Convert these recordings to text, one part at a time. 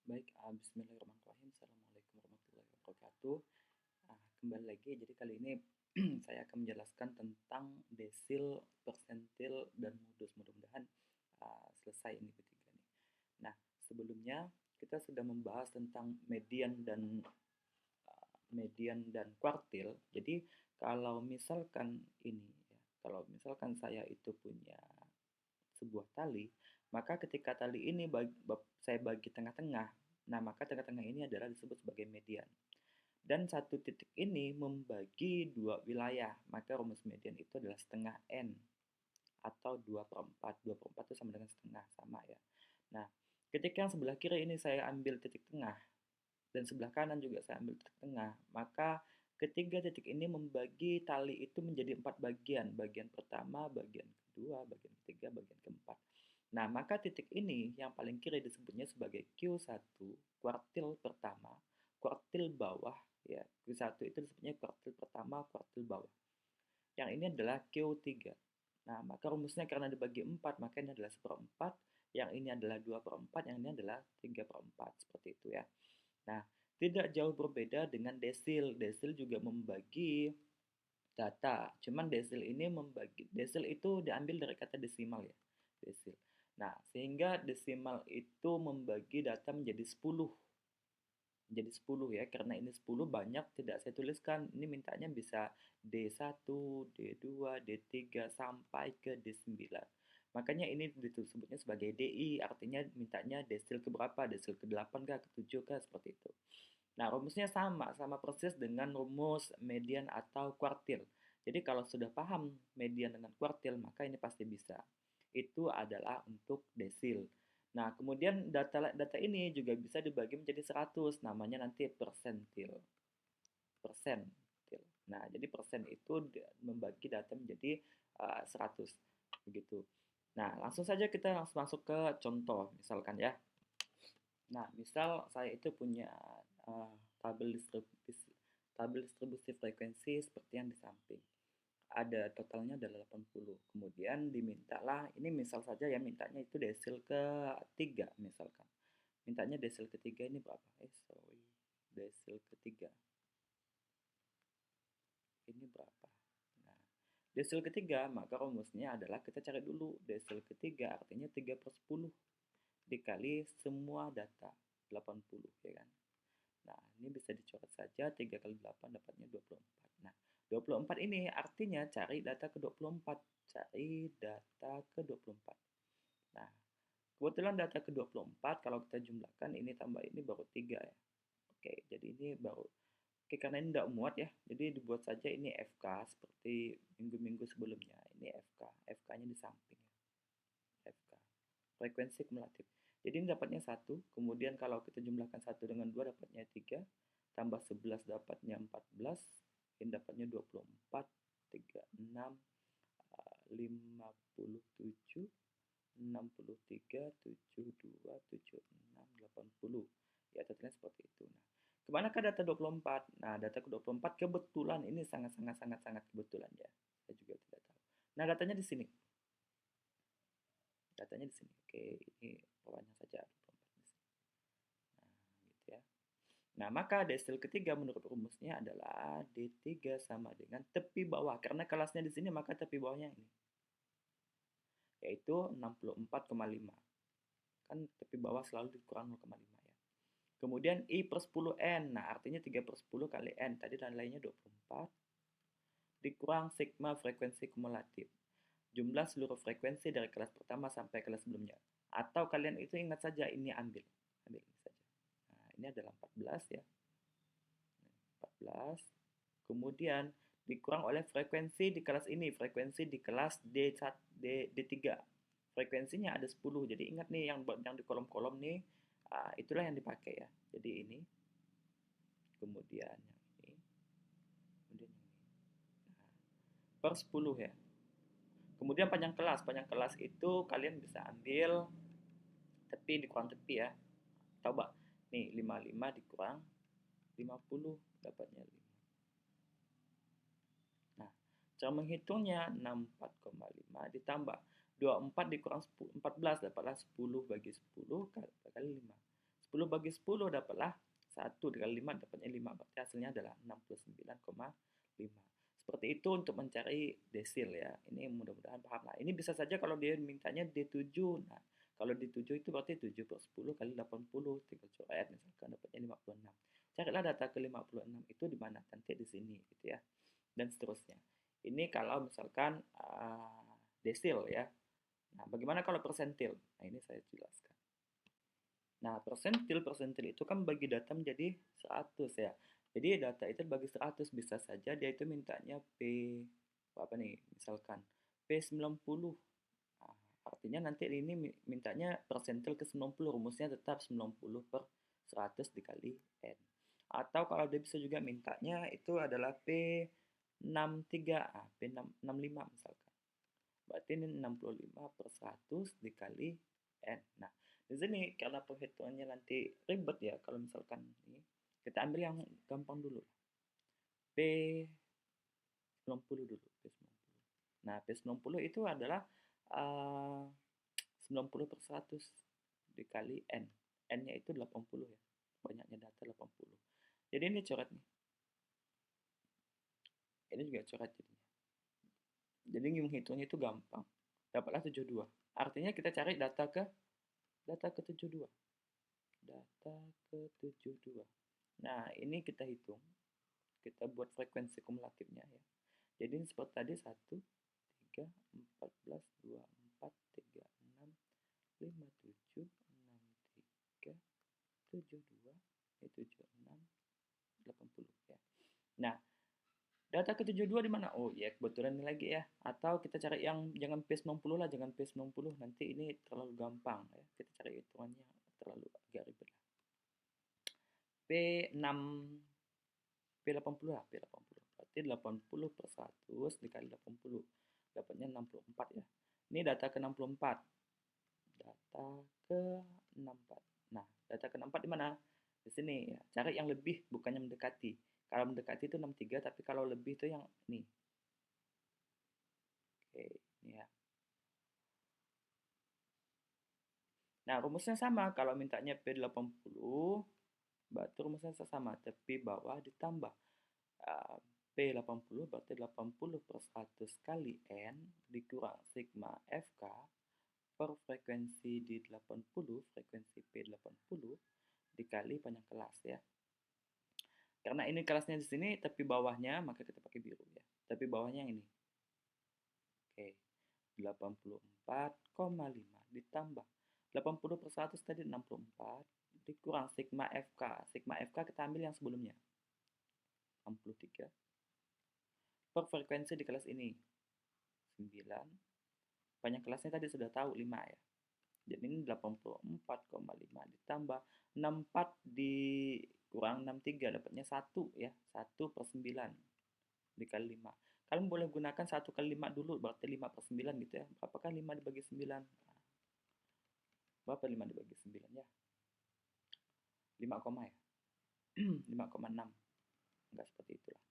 Baik, bismillahirrahmanirrahim. Assalamualaikum warahmatullahi wabarakatuh. Kembali lagi, jadi kali ini saya akan menjelaskan tentang desil, persentil, dan modus. Mudah-mudahan selesai ini ketiga nih. Nah, sebelumnya kita sudah membahas tentang median dan kuartil. Jadi kalau misalkan ini ya, kalau misalkan saya itu punya sebuah tali, maka ketika tali ini saya bagi tengah-tengah, nah maka tengah-tengah ini adalah disebut sebagai median. Dan satu titik ini membagi dua wilayah, maka rumus median itu adalah setengah N atau 2 per 4. 2 per 4 itu sama dengan setengah, sama ya. Nah, ketika yang sebelah kiri ini saya ambil titik tengah, dan sebelah kanan juga saya ambil titik tengah, maka ketiga titik ini membagi tali itu menjadi 4 bagian. Bagian pertama, bagian kedua, bagian ketiga, bagian keempat. Nah, maka titik ini yang paling kiri disebutnya sebagai Q1, kuartil pertama, kuartil bawah, ya. Q1 itu disebutnya kuartil pertama, kuartil bawah. Yang ini adalah Q3. Nah, maka rumusnya karena dibagi 4, maka ini adalah 1/4, yang ini adalah 2/4, yang ini adalah 3/4, seperti itu ya. Nah, tidak jauh berbeda dengan desil. Desil juga membagi data. Cuman desil itu diambil dari kata desimal ya. Desil. Nah, sehingga desimal itu membagi data menjadi 10. Menjadi 10 ya, karena ini 10 banyak tidak saya tuliskan. Ini mintanya bisa D1, D2, D3 sampai ke D9. Makanya ini disebutnya sebagai DI, artinya mintanya desil ke berapa? Desil ke 8 kah, ke 7 kah, seperti itu. Nah, rumusnya sama persis dengan rumus median atau kuartil. Jadi kalau sudah paham median dengan kuartil, maka ini pasti bisa. Itu adalah untuk desil. Nah, kemudian data ini juga bisa dibagi menjadi 100, namanya nanti persentil. Persentil. Nah, jadi persen itu membagi data menjadi 100, begitu. Nah, langsung saja kita langsung masuk ke contoh, misalkan ya. Nah, misal saya itu punya uh, tabel distribusi frekuensi seperti yang di samping. Ada totalnya ada 80. Kemudian dimintalah, ini misal saja ya, mintanya itu desil ketiga misalkan. Mintanya desil ketiga ini berapa? Sorry. Desil ketiga. Ini berapa? Nah, desil ketiga, maka rumusnya adalah kita cari dulu. Desil ketiga artinya 3/10 dikali semua data 80, ya kan? Nah, ini bisa dicoret saja, 3 kali 8 dapatnya 24. Nah, 24 ini artinya cari data ke 24. Cari data ke 24. Nah, kebetulan data ke 24 kalau kita jumlahkan ini tambah ini baru 3 ya. Oke, jadi ini baru. Oke, karena ini tidak muat ya, jadi dibuat saja ini FK seperti minggu-minggu sebelumnya. Ini FK, FK-nya di samping ya. FK, frekuensi kumulatif. Jadi ini dapatnya 1, kemudian kalau kita jumlahkan 1 dengan 2 dapatnya 3, tambah 11 dapatnya 14, ini dapatnya 24, 36, 57, 63, 72, 76, 80. Ya, totalnya seperti itu. Nah, kemanakah data 24? Nah, data ke 24 kebetulan ini sangat kebetulan ya. Saya juga tidak tahu. Nah, datanya di sini. Datanya di sini. Oke, ini bawahnya saja 24 di sini. Nah, gitu ya. Nah, maka desil ketiga menurut rumusnya adalah D3 sama dengan tepi bawah. Karena kelasnya di sini, maka tepi bawahnya ini. Yaitu 64,5. Kan tepi bawah selalu dikurang 0,5 ya. Kemudian I per 10N. Nah, artinya 3 per 10 kali N. Tadi nilainya 24. Dikurang sigma frekuensi kumulatif. Jumlah seluruh frekuensi dari kelas pertama sampai kelas sebelumnya. Atau kalian itu ingat saja, ini ambil. Ambil ini saja. Nah, ini adalah 14 ya. 14. Kemudian dikurang oleh frekuensi di kelas ini, frekuensi di kelas D3. Frekuensinya ada 10. Jadi ingat nih yang di kolom-kolom nih, itulah yang dipakai ya. Jadi ini, kemudian yang ini, kemudian yang ini. Nah, per 10 ya. Kemudian panjang kelas itu kalian bisa ambil tepi dikurang tepi ya. Coba nih 55 dikurang 50 dapatnya 5. Nah, cara menghitungnya 64,5 ditambah 24 dikurang 14 dapatlah 10 bagi 10 kali 5. 10 bagi 10 dapatlah 1 dikali 5 dapatnya 5. Berarti hasilnya adalah 69,5. Seperti itu untuk mencari desil ya. Ini mudah-mudahan paham lah. Ini bisa saja kalau dia mintanya D7. Nah, kalau D7 itu berarti 7 per 10 kali 80. Tinggal coret misalkan dapatnya 56. Carilah data ke 56 itu di mana? Nanti di sini gitu ya. Dan seterusnya. Ini kalau misalkan desil ya. Nah, bagaimana kalau persentil? Nah, ini saya jelaskan. Nah, persentil itu kan bagi data menjadi 100 ya. Jadi data itu bagi 100 bisa saja dia itu mintanya P apa nih? Misalkan P90. Nah, artinya nanti ini mintanya persentil ke 90, rumusnya tetap 90 per 100 dikali N. Atau kalau dia bisa juga mintanya itu adalah P63, P65 misalkan. Berarti ini 65 per 100 dikali N. Nah, di sini karena perhitungannya nanti ribet ya, kalau misalkan ini, kita ambil yang gampang dulu. P90 dulu, P90. Nah, P90 itu adalah 90 per 100 dikali N. N-nya itu 80 ya. Banyaknya data 80. Jadi ini coret nih. Ini juga coret jadinya. Jadi menghitungnya itu gampang. Dapatlah 72. Artinya kita cari data ke 72. Data ke 72. Nah, ini kita hitung. Kita buat frekuensi kumulatifnya ya. Jadi ini seperti tadi 1, 3, 14, 24, 36, 57, 63, 72, 76, 80 ya. Nah, data ke-72 di mana? Oh ya, kebetulan ini lagi ya. Atau kita cari yang jangan P90 lah, jangan P90. Nanti ini terlalu gampang ya. Kita cari hitungannya terlalu agak ribet lah. P6 P80 lah, P80. Berarti 80 per 100 dikali 80. Dapatnya 64 ya. Ini data ke-64. Data ke-64. Nah, data ke-64 di mana? Di sini ya. Cari yang lebih, bukannya mendekati. Kalau mendekati itu 63, tapi kalau lebih itu yang ini. Oke, ini ya. Nah, rumusnya sama. Kalau mintanya P80, berarti rumusnya sama. Tapi bawah ditambah. P80 berarti 80 per 100 kali N dikurang sigma FK per frekuensi di 80, frekuensi P80 dikali panjang kelas ya. Karena ini kelasnya di sini, tapi bawahnya, maka kita pakai biru ya. Tapi bawahnya yang ini. Oke, 84,5 ditambah 80 per 100 tadi 64 dikurang sigma FK. Sigma FK kita ambil yang sebelumnya. 63 per frekuensi di kelas ini 9. Panjang kelasnya tadi sudah tahu 5 ya. Jadi ini 84,5 ditambah 64 dikurang 63 dapatnya 1 ya. 1 per 9 dikali 5. Kalian boleh gunakan 1 kali 5 dulu, berarti 5 per 9 gitu ya. Berapakah 5 dibagi 9? Berapa 5 dibagi 9 ya? 5, ya. 5,6. Enggak seperti itulah.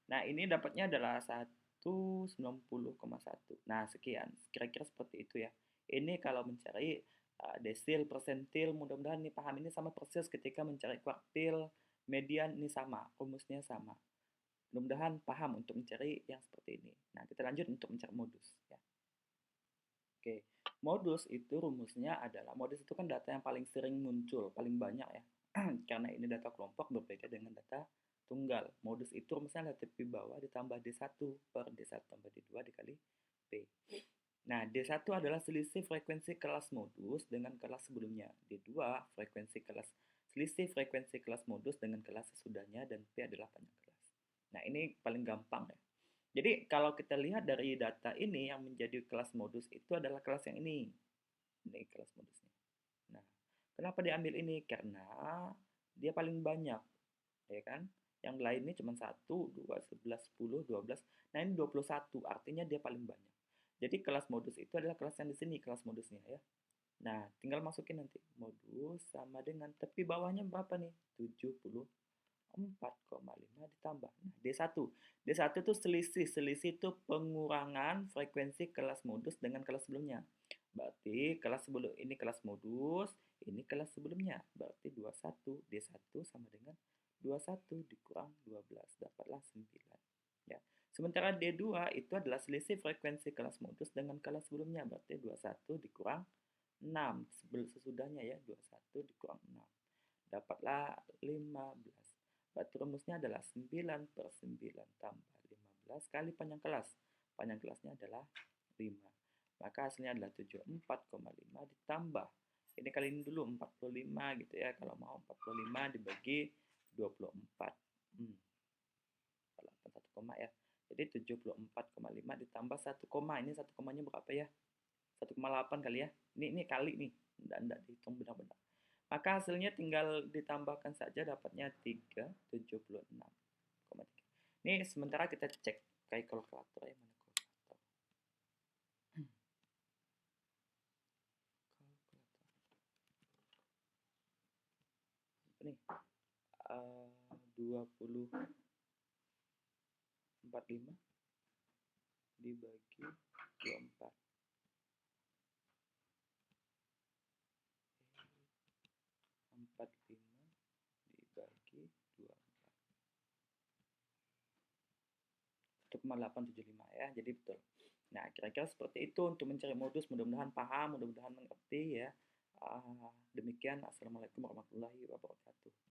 Nah, ini dapatnya adalah 190,1. Nah, sekian. Kira-kira seperti itu ya. Ini kalau mencari desil, persentil, mudah-mudahan nih paham. Ini sama persis ketika mencari kuartil, median, ini sama. Rumusnya sama. Mudah-mudahan paham untuk mencari yang seperti ini. Nah, kita lanjut untuk mencari modus. Ya. Oke, modus itu rumusnya adalah, modus itu kan data yang paling sering muncul, paling banyak ya. Karena ini data kelompok berbeda dengan data tunggal. Modus itu rumusnya adalah tepi bawah ditambah D1 per D1 tambah D2 dikali P. Nah, D1 adalah selisih frekuensi kelas modus dengan kelas sebelumnya. D2 selisih frekuensi kelas modus dengan kelas sesudahnya, dan P adalah panjang kelas. Nah, ini paling gampang ya. Jadi kalau kita lihat dari data ini, yang menjadi kelas modus itu adalah kelas yang ini. Ini kelas modusnya. Nah, kenapa diambil ini? Karena dia paling banyak, ya kan? Yang lain ini cuma 1, 2, 11, 10, 12. Nah, ini 21, artinya dia paling banyak. Jadi kelas modus itu adalah kelas yang di sini, kelas modusnya ya. Nah, tinggal masukin nanti. Modus sama dengan tepi bawahnya berapa nih? 74,5 ditambah. Nah, D1. D1 itu selisih. Selisih itu pengurangan frekuensi kelas modus dengan kelas sebelumnya. Berarti kelas sebelum ini kelas modus, Ini kelas sebelumnya, berarti 21 D1 sama dengan 21 dikurang 12, dapatlah 9. Ya. Sementara D2 itu adalah selisih frekuensi kelas modus dengan kelas sebelumnya, berarti 21 dikurang 6. Sesudahnya ya, 21 dikurang 6. Dapatlah 15. Berarti rumusnya adalah 9 per 9 tambah 15 kali panjang kelas. Panjang kelasnya adalah 5. Maka hasilnya adalah 74,5 ditambah. Ini kali ini dulu 45 gitu ya. Kalau mau 45 dibagi 24. Kalau 1 koma ya. Jadi 74,5 ditambah 1 koma. Ini 1 komanya berapa ya? 1,8 kali ya. Ini kali nih. Enggak dihitung benar-benar. Maka hasilnya tinggal ditambahkan saja, dapatnya 376,3. Ini sementara kita cek kayak kalkulator ya, mana kalkulator. Nih, 20,45 dibagi 24. 45 dibagi 24. 1,875 ya, jadi betul. Nah, kira-kira seperti itu untuk mencari modus. Mudah-mudahan paham, mudah-mudahan mengerti ya. Demikian, Assalamualaikum warahmatullahi wabarakatuh.